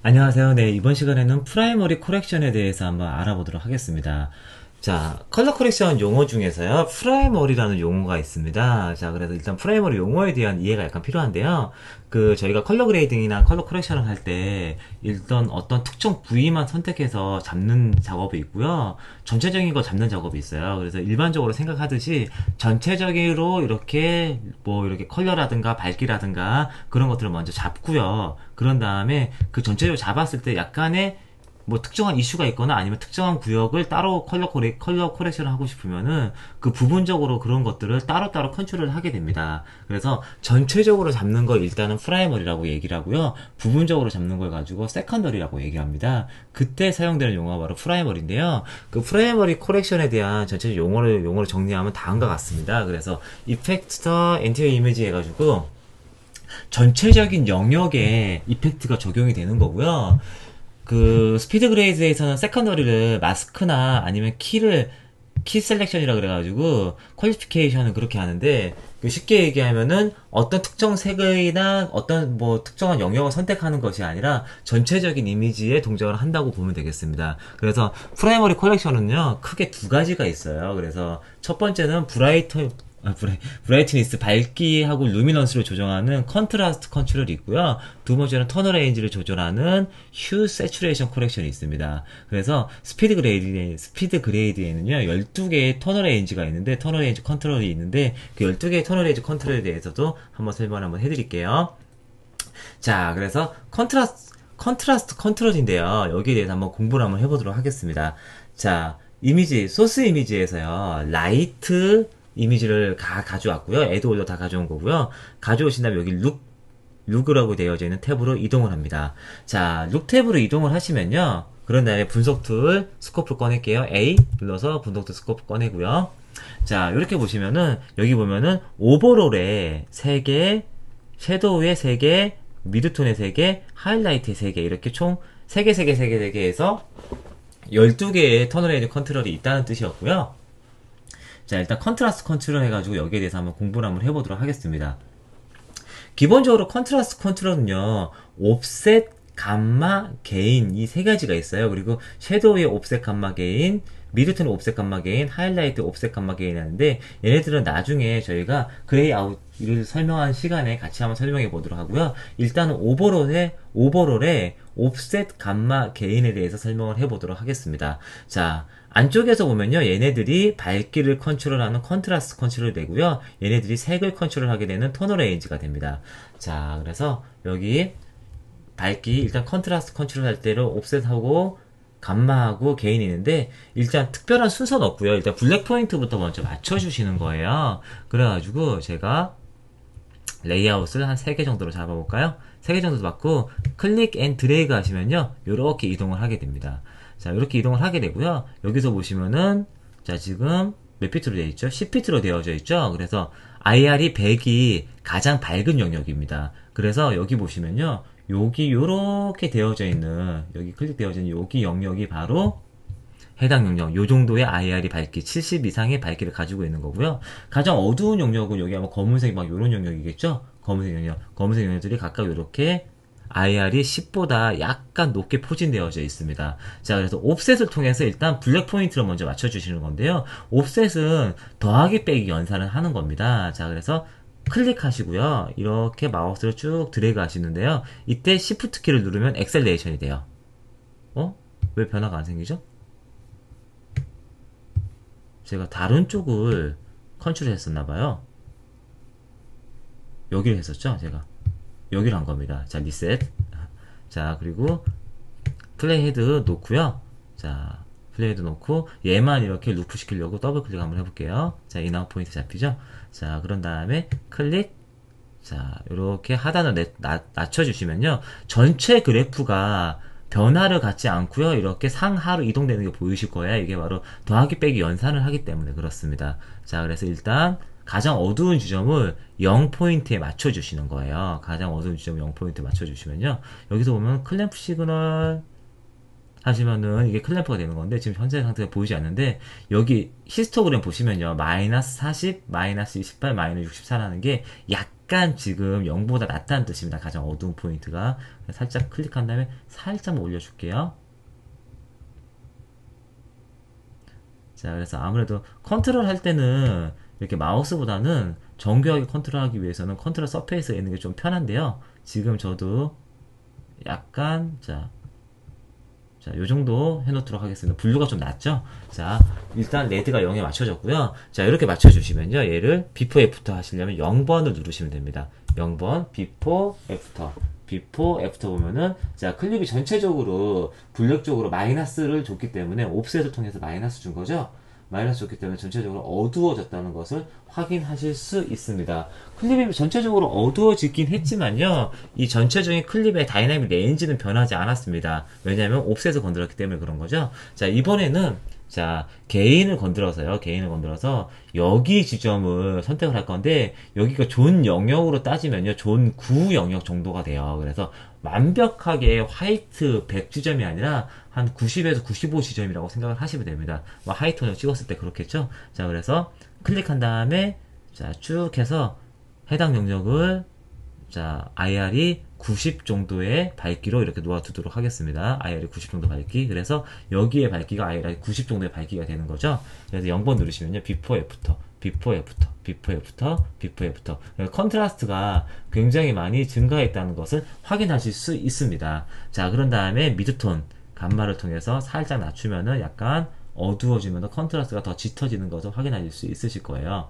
안녕하세요. 네, 이번 시간에는 프라이머리 코렉션에 대해서 한번 알아보도록 하겠습니다. 자, 컬러 코렉션 용어 중에서요, 프라이머리라는 용어가 있습니다. 자, 그래서 일단 프라이머리 용어에 대한 이해가 약간 필요한데요. 저희가 컬러 그레이딩이나 컬러 코렉션을 할 때, 일단 어떤 특정 부위만 선택해서 잡는 작업이 있고요. 전체적인 거 잡는 작업이 있어요. 그래서 일반적으로 생각하듯이 전체적으로 이렇게 컬러라든가 밝기라든가 그런 것들을 먼저 잡고요. 그런 다음에 그 전체적으로 잡았을 때 약간의 특정한 이슈가 있거나 아니면 특정한 구역을 따로 컬러 코렉션을 하고 싶으면은 그 부분적으로 그런 것들을 따로따로 컨트롤을 하게 됩니다. 그래서 전체적으로 잡는 거 일단은 프라이머리라고 얘기를 하고요. 부분적으로 잡는 걸 가지고 세컨더리라고 얘기합니다. 그때 사용되는 용어가 바로 프라이머리인데요. 그 프라이머리 코렉션에 대한 전체적 용어를 정리하면 다음과 같습니다. 그래서 이펙트 더 엔티어 이미지 해가지고 전체적인 영역에 이펙트가 적용이 되는 거고요. 스피드 그레이드에서는 세컨더리를 마스크나 아니면 키 셀렉션이라 그래가지고 퀄리피케이션은 그렇게 하는데, 쉽게 얘기하면은 어떤 특정 색이나 어떤 특정한 영역을 선택하는 것이 아니라 전체적인 이미지의 동작을 한다고 보면 되겠습니다. 그래서 프라이머리 컬렉션은요, 크게 두 가지가 있어요. 그래서 첫 번째는 브라이트니스, 밝기하고 루미넌스를 조정하는 컨트라스트 컨트롤이 있고요. 두 번째는 터널 레인지를 조절하는 휴 세츄레이션 코렉션이 있습니다. 그래서 스피드 그레이드에는요, 12개의 터널 레인지가 있는데, 터널 레인지 컨트롤이 있는데, 그 12개의 터널 레인지 컨트롤에 대해서도 한번 설명을 한번 해드릴게요. 자, 그래서 컨트라스트 컨트롤인데요. 여기에 대해서 한번 공부를 한번 해보도록 하겠습니다. 자, 소스 이미지에서요, 라이트 이미지를 가져왔고요. 애드홀더 다 가져온 거고요. 가져오신 다음에 여기 룩이라고 되어져 있는 탭으로 이동을 합니다. 자, 룩 탭으로 이동을 하시면요. 그런 다음에 분석 툴 스코프 꺼낼게요. A 눌러서 분석 툴 스코프 꺼내고요. 자, 이렇게 보시면은 여기 보면은 오버롤에 3개, 섀도우에 3개, 미드톤에 3개, 하이라이트에 3개, 이렇게 총 3개, 3개, 3개, 3개 해서 12개의 터널레이드 컨트롤이 있다는 뜻이었고요. 자, 일단 컨트라스트 컨트롤 해가지고 여기에 대해서 한번 공부를 한번 해보도록 하겠습니다. 기본적으로 컨트라스트 컨트롤은요, 옵셋, 감마, 게인 이 세 가지가 있어요. 그리고 섀도우의 옵셋, 감마, 게인, 미드톤의 옵셋, 감마, 게인, 하이라이트 옵셋, 감마, 게인 하는데, 얘네들은 나중에 저희가 그레이 아웃을 설명한 시간에 같이 한번 설명해 보도록 하고요. 일단은 오버롤의 옵셋, 감마, 게인에 대해서 설명을 해보도록 하겠습니다. 자, 안쪽에서 보면요, 얘네들이 밝기를 컨트롤하는 컨트라스트 컨트롤이 되고요, 얘네들이 색을 컨트롤하게 되는 터널 레인지가 됩니다. 자, 그래서 여기 밝기 일단 컨트라스트 컨트롤 할 때로 옵셋하고 감마하고 게인이 있는데, 일단 특별한 순서는 없고요. 일단 블랙 포인트부터 먼저 맞춰주시는 거예요. 그래가지고 제가 레이아웃을 한 3개 정도로 잡아볼까요? 3개 정도 받고 클릭 앤 드래그 하시면요, 이렇게 이동을 하게 됩니다. 자, 이렇게 이동을 하게 되고요. 여기서 보시면은, 자, 지금 몇 피트로 되어 있죠? 10피트로 되어져 있죠? 그래서 IR이 100이 가장 밝은 영역입니다. 그래서 여기 보시면요, 여기 요렇게 되어져 있는, 여기 클릭되어져 있는 여기 영역이 바로 해당 영역, 요 정도의 IR이 밝기, 70 이상의 밝기를 가지고 있는 거고요. 가장 어두운 영역은 여기 아마 검은색 막 요런 영역이겠죠? 검은색 영역들이 각각 요렇게 IR이 10보다 약간 높게 포진되어져 있습니다. 자, 그래서 옵셋을 통해서 일단 블랙 포인트를 먼저 맞춰주시는 건데요. 옵셋은 더하기 빼기 연산을 하는 겁니다. 자, 그래서 클릭하시고요. 이렇게 마우스를 쭉 드래그 하시는데요. 이때 Shift 키를 누르면 엑셀레이션이 돼요. 왜 변화가 안 생기죠? 제가 다른 쪽을 컨트롤 했었나봐요. 여기를 했었죠, 제가. 여기를 한 겁니다. 자, 리셋. 자, 그리고 플레이 헤드 놓고요. 자, 플레이 헤드 놓고 얘만 이렇게 루프 시키려고 더블 클릭 한번 해볼게요. 자, 인아웃 포인트 잡히죠? 자, 그런 다음에 클릭. 자, 이렇게 하단을 낮춰주시면요, 전체 그래프가 변화를 갖지 않고요, 이렇게 상하로 이동되는 게 보이실 거예요. 이게 바로 더하기 빼기 연산을 하기 때문에 그렇습니다. 자, 그래서 일단 가장 어두운 지점을 0포인트에 맞춰주시는 거예요. 가장 어두운 지점 0포인트에 맞춰주시면요, 여기서 보면 클램프 시그널 하시면은 이게 클램프가 되는 건데, 지금 현재 상태가 보이지 않는데, 여기 히스토그램 보시면요, 마이너스 40, 마이너스 28, 마이너스 64라는 게 약간 지금 0보다 낮다는 뜻입니다. 가장 어두운 포인트가. 살짝 클릭한 다음에 살짝만 올려줄게요. 자, 그래서 아무래도 컨트롤 할 때는 이렇게 마우스보다는 정교하게 컨트롤하기 위해서는 컨트롤 서페이스가 있는 게 좀 편한데요. 지금 저도 약간, 자, 요 정도 해놓도록 하겠습니다. 블루가 좀 낮죠? 자, 일단 레드가 0에 맞춰졌고요. 자, 이렇게 맞춰주시면요. 얘를 비포 애프터 하시려면 0번을 누르시면 됩니다. 0번, 비포 애프터. 비포 애프터 보면은, 자, 클립이 전체적으로 블랙 쪽으로 마이너스를 줬기 때문에 옵셋을 통해서 마이너스 준 거죠? 마이너스 줬기 때문에 전체적으로 어두워졌다는 것을 확인하실 수 있습니다. 클립이 전체적으로 어두워지긴 했지만요, 이 전체적인 클립의 다이나믹 레인지는 변하지 않았습니다. 왜냐하면 옵셋을 건드렸기 때문에 그런 거죠. 자, 이번에는 자, 개인을 건드려서 여기 지점을 선택을 할 건데, 여기가 존 영역으로 따지면요, 존 9 영역 정도가 돼요. 그래서 완벽하게 화이트 100 지점이 아니라 한 90에서 95 지점이라고 생각을 하시면 됩니다. 뭐 하이톤을 찍었을 때 그렇겠죠? 자, 그래서 클릭한 다음에 자, 쭉 해서 해당 영역을 자, IR이 90 정도의 밝기로 이렇게 놓아두도록 하겠습니다. IR이 90 정도 밝기. 그래서 여기에 밝기가 IR이 90 정도의 밝기가 되는 거죠. 그래서 0번 누르시면요. 비포 애프터, 비포 애프터, 비포 애프터, 비포 애프터. 컨트라스트가 굉장히 많이 증가했다는 것을 확인하실 수 있습니다. 자, 그런 다음에 미드톤, 감마를 통해서 살짝 낮추면은 약간 어두워지면서 컨트라스트가 더 짙어지는 것을 확인하실 수 있으실 거예요.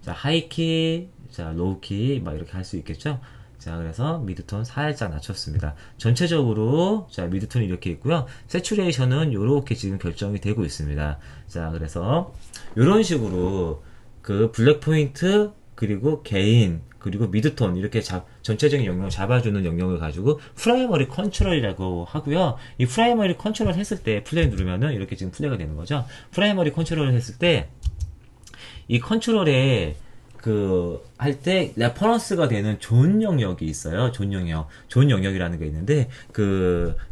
자, 하이키, 자, 로우키, 막 이렇게 할 수 있겠죠? 자, 그래서 미드톤 살짝 낮췄습니다. 전체적으로, 자, 미드톤이 이렇게 있고요. 세츄레이션은 이렇게 지금 결정이 되고 있습니다. 자, 그래서, 이런 식으로, 그, 블랙 포인트, 그리고 개인, 그리고 미드톤, 이렇게 전체적인 영역을 잡아주는 영역을 가지고, 프라이머리 컨트롤이라고 하고요. 이 프라이머리 컨트롤 했을 때, 플레이 누르면은, 이렇게 지금 플레이가 되는 거죠. 프라이머리 컨트롤을 했을 때, 이 컨트롤에 할 때 레퍼런스가 되는 존 영역이 있어요. 존 영역. 존 영역이라는 게 있는데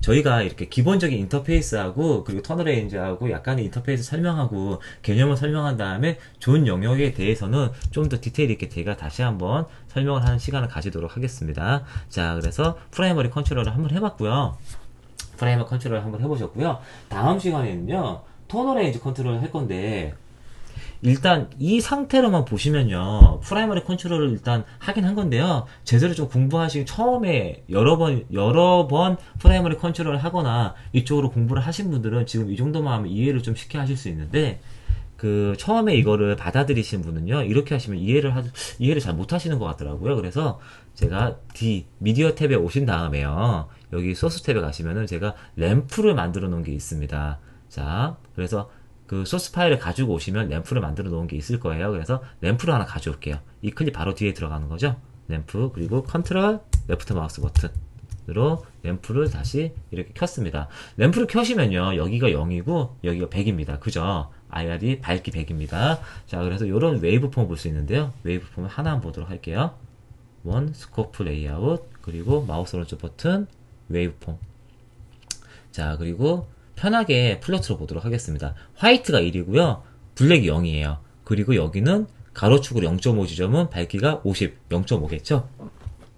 저희가 이렇게 기본적인 인터페이스하고 그리고 터널 레인지하고 약간의 인터페이스 설명하고 개념을 설명한 다음에 존 영역에 대해서는 좀 더 디테일 있게 제가 다시 한번 설명을 하는 시간을 가지도록 하겠습니다. 자, 그래서 프라이머리 컨트롤을 한번 해봤고요. 프라이머리 컨트롤을 한번 해보셨고요. 다음 시간에는요. 터널 레인지 컨트롤을 할 건데 일단 이 상태로만 보시면요 프라이머리 컨트롤을 일단 하긴 한 건데요 제대로 좀 공부하시기 처음에 여러 번 프라이머리 컨트롤을 하거나 이쪽으로 공부를 하신 분들은 지금 이 정도만 하면 이해를 좀 쉽게 하실 수 있는데 처음에 이거를 받아들이신 분은요 이렇게 하시면 이해를 잘 못하시는 것 같더라고요. 그래서 제가 미디어 탭에 오신 다음에요 여기 소스 탭에 가시면은 제가 램프를 만들어 놓은 게 있습니다. 자, 그래서 소스 파일을 가지고 오시면 램프를 만들어 놓은 게 있을 거예요. 그래서 램프를 하나 가져올게요. 이 클립 바로 뒤에 들어가는 거죠. 램프, 그리고 컨트롤, 레프트 마우스 버튼으로 램프를 다시 이렇게 켰습니다. 램프를 켜시면요. 여기가 0이고, 여기가 100입니다. 그죠? IR이 밝기 100입니다. 자, 그래서 이런 웨이브폼을 볼 수 있는데요. 웨이브폼을 하나만 보도록 할게요. 스코프 레이아웃, 그리고 마우스 오른쪽 버튼, 웨이브폼. 자, 그리고 편하게 플러트로 보도록 하겠습니다. 화이트가 1이고요. 블랙이 0이에요. 그리고 여기는 가로축으로 0.5 지점은 밝기가 50, 0.5겠죠?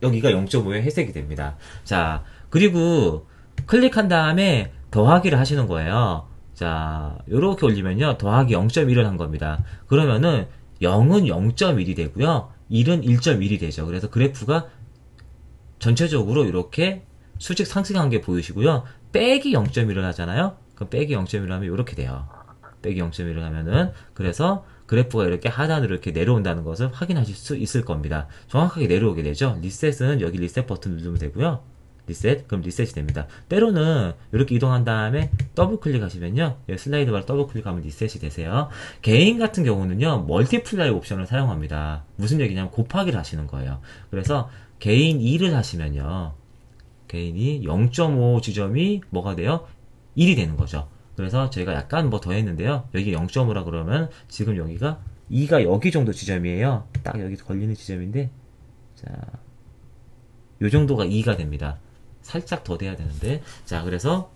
여기가 0.5의 회색이 됩니다. 자, 그리고 클릭한 다음에 더하기를 하시는 거예요. 자, 요렇게 올리면요. 더하기 0.1을 한 겁니다. 그러면은 0은 0.1이 되고요. 1은 1.1이 되죠. 그래서 그래프가 전체적으로 이렇게 수직 상승한 게 보이시고요. 빼기 0.1을 하잖아요. 그럼 빼기 0.1을 하면 이렇게 돼요. 빼기 0.1을 하면은 그래서 그래프가 이렇게 하단으로 이렇게 내려온다는 것을 확인하실 수 있을 겁니다. 정확하게 내려오게 되죠. 리셋은 여기 리셋 버튼 누르면 되고요. 리셋, 그럼 리셋이 됩니다. 때로는 이렇게 이동한 다음에 더블 클릭하시면요. 슬라이드 바로 더블 클릭하면 리셋이 되세요. 개인 같은 경우는요. 멀티플라이 옵션을 사용합니다. 무슨 얘기냐면 곱하기를 하시는 거예요. 그래서 개인 2를 하시면요. 개인이 0.5 지점이 뭐가 돼요? 1이 되는 거죠. 그래서 저희가 약간 뭐 더 했는데요. 여기 0.5라 그러면 지금 여기가 2가 여기 정도 지점이에요. 딱 여기 걸리는 지점인데 자, 요 정도가 2가 됩니다. 살짝 더 돼야 되는데 자, 그래서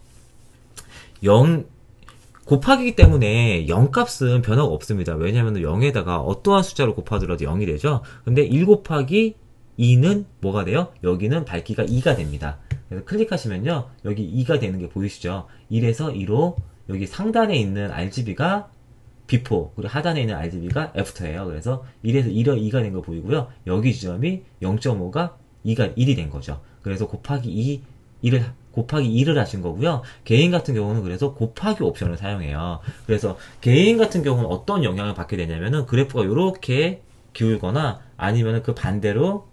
곱하기이기 때문에 0값은 변화가 없습니다. 왜냐하면 0에다가 어떠한 숫자로 곱하더라도 0이 되죠. 근데 1 곱하기 2는 뭐가 돼요? 여기는 밝기가 2가 됩니다. 그래서 클릭하시면요. 여기 2가 되는 게 보이시죠? 1에서 2로 여기 상단에 있는 RGB가 before, 그리고 하단에 있는 RGB가 after예요. 그래서 1에서 2가 된 거 보이고요. 여기 지점이 0.5가 1이 된 거죠. 그래서 곱하기 2를 하신 거고요. 개인 같은 경우는 그래서 곱하기 옵션을 사용해요. 그래서 개인 같은 경우는 어떤 영향을 받게 되냐면은 그래프가 이렇게 기울거나 아니면은 그 반대로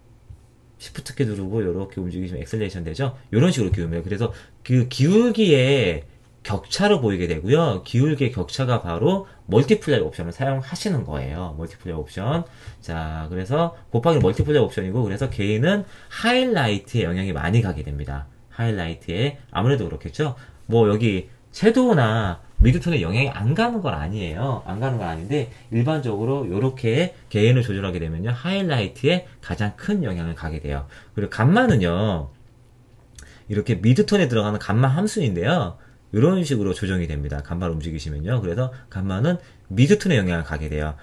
Shift 키 누르고 이렇게 움직이시면 엑셀레이션 되죠? 이런 식으로 기울면 그래서 그 기울기의 격차로 보이게 되고요. 기울기의 격차가 바로 멀티플라이 옵션을 사용하시는 거예요. 멀티플라이 옵션. 자, 그래서 곱하기 멀티플라이 옵션이고 그래서 개인은 하이라이트에 영향이 많이 가게 됩니다. 하이라이트에 아무래도 그렇겠죠. 뭐 여기 섀도우나 미드톤에 영향이 안 가는 건 아니에요. 안 가는 건 아닌데 일반적으로 이렇게 개인을 조절하게 되면요. 하이라이트에 가장 큰 영향을 가게 돼요. 그리고 감마는요. 이렇게 미드톤에 들어가는 감마 함수인데요. 이런 식으로 조정이 됩니다. 감마를 움직이시면요. 그래서 감마는 미드톤에 영향을 가게 돼요.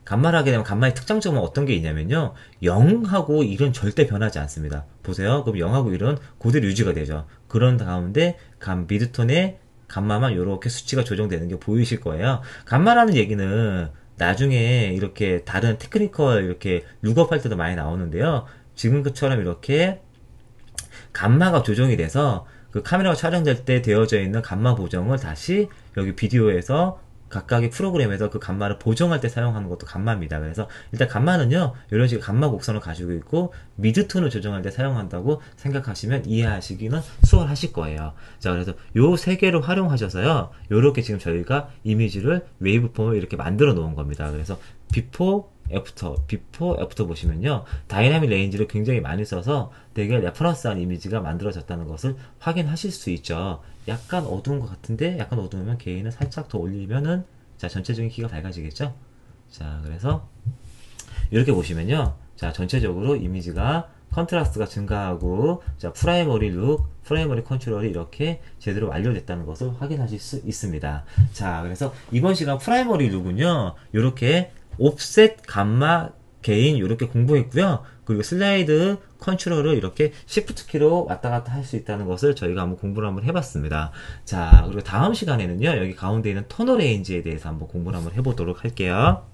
감마를 하게 되면 감마의 특장점은 어떤 게 있냐면요. 0하고 1은 절대 변하지 않습니다. 보세요. 그럼 0하고 1은 그대로 유지가 되죠. 그런 가운데 미드톤의 감마만 이렇게 수치가 조정되는 게 보이실 거예요. 감마라는 얘기는 나중에 이렇게 다른 테크니컬 이렇게 룩업 할 때도 많이 나오는데요. 지금처럼 이렇게 감마가 조정이 돼서 그 카메라가 촬영될 때 되어져 있는 감마 보정을 다시 여기 비디오에서 각각의 프로그램에서 그 감마를 보정할 때 사용하는 것도 감마입니다. 그래서 일단 감마는요, 이런 식의 감마 곡선을 가지고 있고, 미드톤을 조정할 때 사용한다고 생각하시면 이해하시기는 수월하실 거예요. 자, 그래서 요 세 개를 활용하셔서요, 요렇게 지금 저희가 이미지를 웨이브폼을 이렇게 만들어 놓은 겁니다. 그래서 비포, 애프터 보시면요. 다이나믹 레인지를 굉장히 많이 써서 되게 레퍼런스한 이미지가 만들어졌다는 것을 확인하실 수 있죠. 약간 어두운 것 같은데 약간 어두우면 게인을 살짝 더 올리면은 자 전체적인 키가 밝아지겠죠. 자 그래서 이렇게 보시면요. 자 전체적으로 이미지가 컨트라스트가 증가하고 자 프라이머리 룩, 프라이머리 컨트롤이 이렇게 제대로 완료됐다는 것을 확인하실 수 있습니다. 자 그래서 이번 시간 프라이머리 룩은요. 이렇게 옵셋, 감마, 게인 이렇게 공부했고요. 그리고 슬라이드 컨트롤을 이렇게 시프트 키로 왔다 갔다 할 수 있다는 것을 저희가 한번 공부를 한번 해봤습니다. 자, 그리고 다음 시간에는요. 여기 가운데 있는 터널 레인지에 대해서 한번 공부를 한번 해보도록 할게요.